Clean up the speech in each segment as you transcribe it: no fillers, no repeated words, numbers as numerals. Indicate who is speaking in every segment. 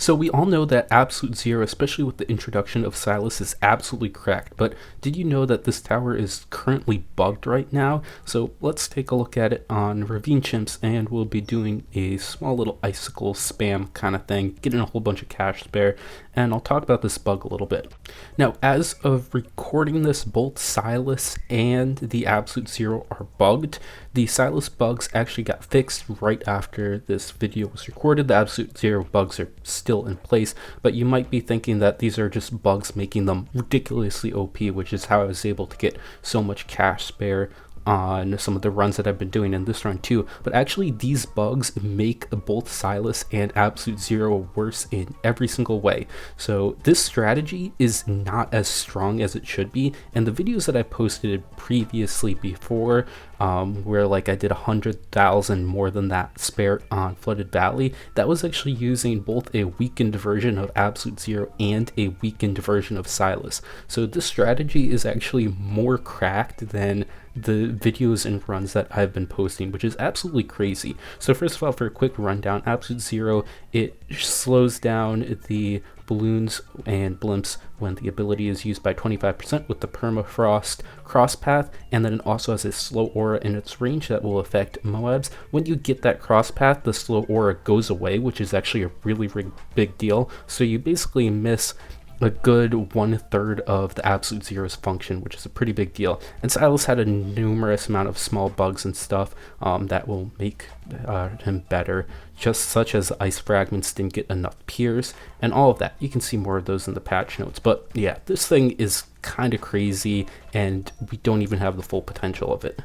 Speaker 1: So we all know that Absolute Zero, especially with the introduction of Silas, is absolutely cracked, but did you know that this tower is currently bugged right now? So let's take a look at it on Ravine Chimps, and we'll be doing a small little icicle spam kind of thing, getting a whole bunch of cash spare, and I'll talk about this bug a little bit. Now, as of recording this, both Silas and the Absolute Zero are bugged. The Silas bugs actually got fixed right after this video was recorded. The Absolute Zero bugs are still in place, but you might be thinking that these are just bugs making them ridiculously OP, which is how I was able to get so much cash spare on some of the runs that I've been doing in this run too. But actually these bugs make both Silas and Absolute Zero worse in every single way. So this strategy is not as strong as it should be, and the videos that I posted previously before where like I did 100,000 more than that spare on Flooded Valley, that was actually using both a weakened version of Absolute Zero and a weakened version of Silas. So this strategy is actually more cracked than the videos and runs that I've been posting, which is absolutely crazy. So first of all, for a quick rundown, Absolute Zero, it slows down the balloons and blimps when the ability is used by 25% with the permafrost crosspath, and then it also has a slow aura in its range that will affect Moabs. When you get that crosspath, the slow aura goes away, which is actually a really big deal. So you basically miss a good 1/3 of the Absolute Zero's function, which is a pretty big deal. And Silas had a numerous amount of small bugs and stuff that will make him better, just such as ice fragments didn't get enough peers and all of that. You can see more of those in the patch notes. But yeah, this thing is kind of crazy, and we don't even have the full potential of it.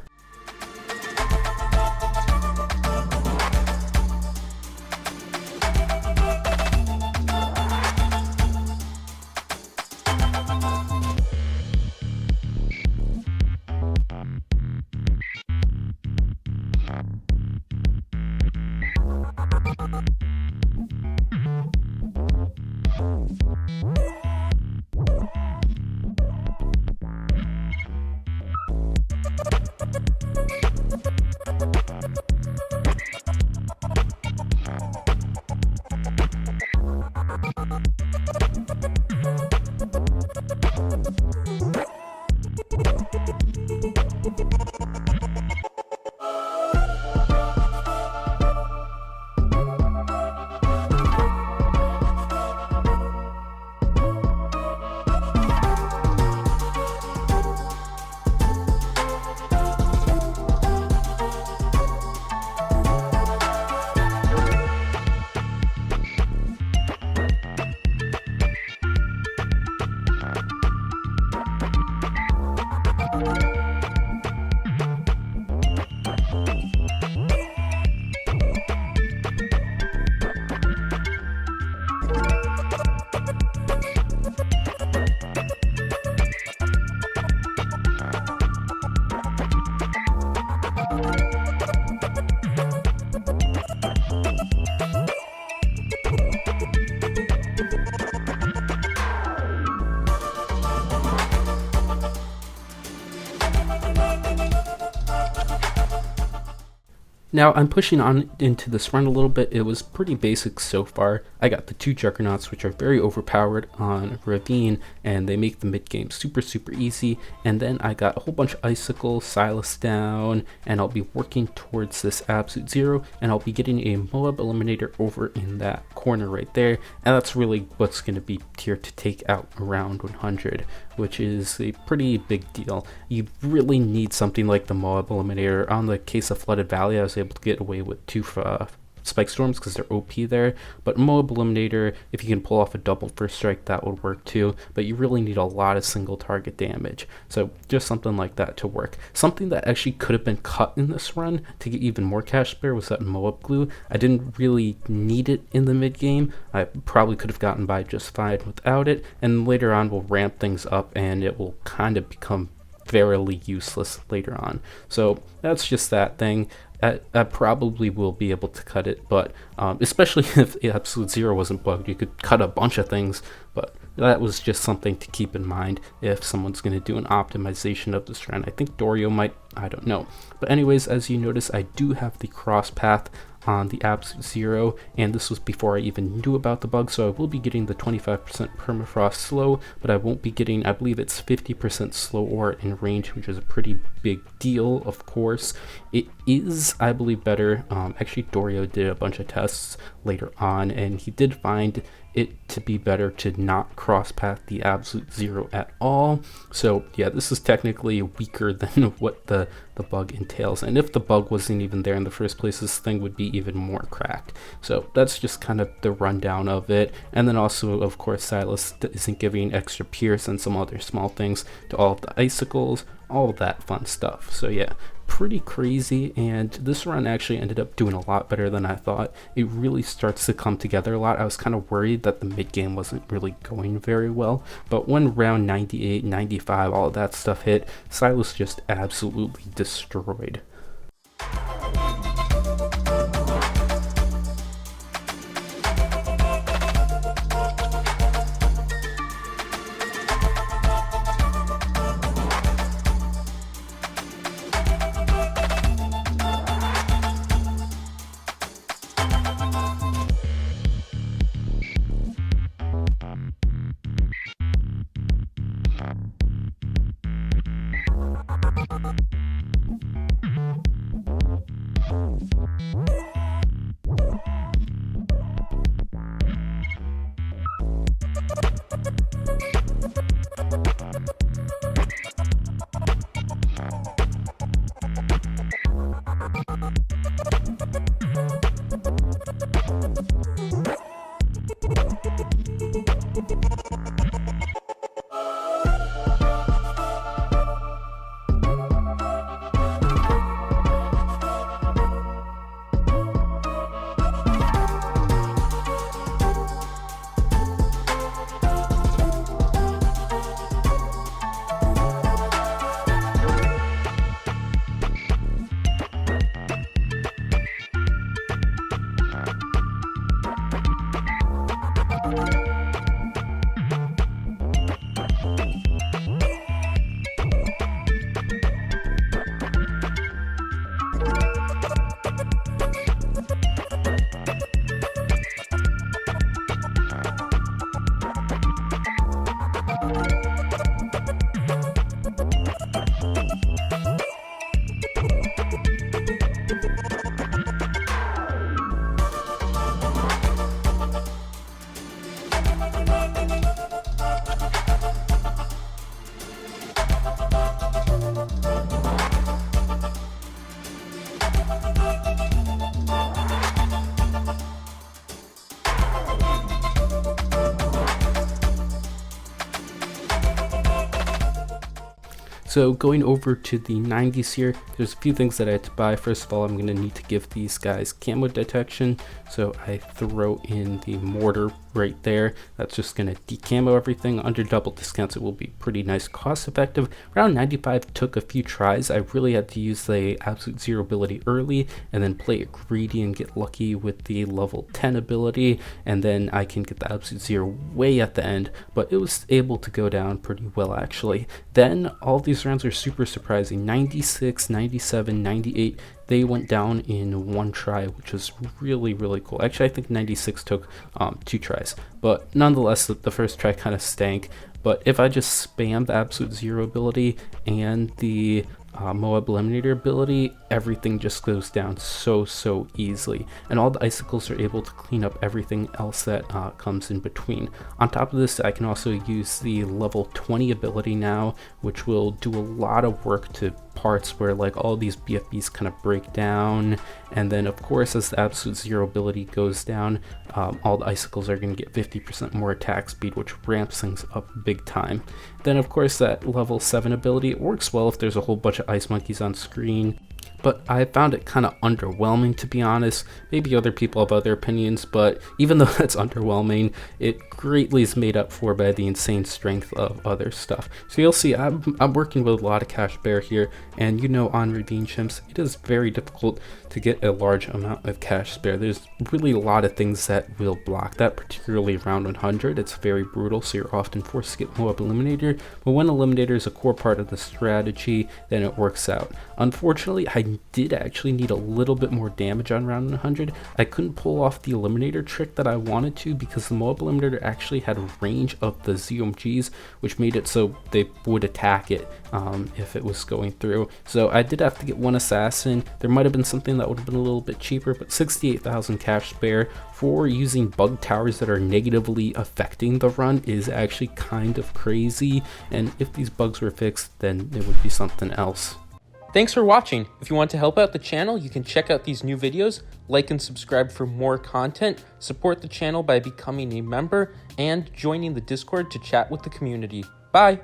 Speaker 1: Now I'm pushing on into this run a little bit. It was pretty basic so far. I got the 2 Juggernauts, which are very overpowered on Ravine, and they make the mid game super easy. And then I got a whole bunch of icicles, Silas down, and I'll be working towards this Absolute Zero, and I'll be getting a Moab Eliminator over in that corner right there, and that's really what's going to be here to take out around 100, which is a pretty big deal. You really need something like the Moab Eliminator. On the case of Flooded Valley, I was able to get away with 2 Spike Storms because they're OP there, but Moab Eliminator, if you can pull off a double first strike, that would work too, but you really need a lot of single target damage, so just something like that to work. Something that actually could have been cut in this run to get even more cash spare was that Moab glue. I didn't really need it in the mid game. I probably could have gotten by just fine without it, and later on we'll ramp things up and it will kind of become fairly useless later on. So that's just that thing. I probably will be able to cut it, but especially if Absolute Zero wasn't bugged, you could cut a bunch of things, but that was just something to keep in mind if someone's going to do an optimization of this run. I think Doreo might, I don't know. But anyways, as you notice, I do have the crosspath on the Absolute Zero, and this was before I even knew about the bug, so I will be getting the 25% permafrost slow, but I won't be getting, I believe it's 50% slow ore in range, which is a pretty big deal, of course. It is, I believe, better. Actually, Doreo did a bunch of tests later on, and he did find it to be better to not crosspath the Absolute Zero at all. So yeah, this is technically weaker than what the bug entails, and if the bug wasn't even there in the first place, this thing would be even more cracked. So that's just kind of the rundown of it. And then also, of course, Silas isn't giving extra pierce and some other small things to all of the icicles, all of that fun stuff. So yeah, pretty crazy, and this run actually ended up doing a lot better than I thought. It really starts to come together a lot. I was kind of worried that the mid game wasn't really going very well, but when round 98, 95, all of that stuff hit, Silas just absolutely destroyed. So going over to the 90s here, there's a few things that I had to buy. First of all, I'm going to need to give these guys camo detection. So I throw in the mortar right there. That's just going to decamo everything. Under double discounts, it will be pretty nice, cost effective. Round 95 took a few tries. I really had to use the Absolute Zero ability early and then play it greedy and get lucky with the level 10 ability. And then I can get the Absolute Zero way at the end, but it was able to go down pretty well actually. Then all these rounds are super surprising. 96, 97, 98, they went down in one try, which was really cool. Actually, I think 96 took 2 tries, but nonetheless, the first try kind of stank. But if I just spam the Absolute Zero ability and the Moab Eliminator ability, everything just goes down so easily, and all the icicles are able to clean up everything else that comes in between. On top of this, I can also use the level 20 ability now, which will do a lot of work to parts where like all these BFBs kind of break down. And then of course, as the Absolute Zero ability goes down, all the icicles are going to get 50% more attack speed, which ramps things up big time. Then of course, that level 7 ability, it works well if there's a whole bunch of ice monkeys on screen, but I found it kind of underwhelming, to be honest. Maybe other people have other opinions, but even though that's underwhelming, it greatly is made up for by the insane strength of other stuff. So you'll see I'm working with a lot of cash bear here, and you know, on Ravine Chimps, it is very difficult to get a large amount of cash spare. There's really a lot of things that will block that, particularly around 100. It's very brutal, so you're often forced to get Moab Eliminator, but when Eliminator is a core part of the strategy, then it works out. Unfortunately, I did actually need a little bit more damage on round 100. I couldn't pull off the eliminator trick that I wanted to because the mob eliminator actually had a range of the ZOMGs, which made it so they would attack it if it was going through. So I did have to get one assassin. There might have been something that would have been a little bit cheaper, but 68,000 cash spare for using bug towers that are negatively affecting the run is actually kind of crazy. And if these bugs were fixed, then it would be something else.
Speaker 2: Thanks for watching. If you want to help out the channel, you can check out these new videos, like and subscribe for more content, support the channel by becoming a member, and joining the Discord to chat with the community. Bye!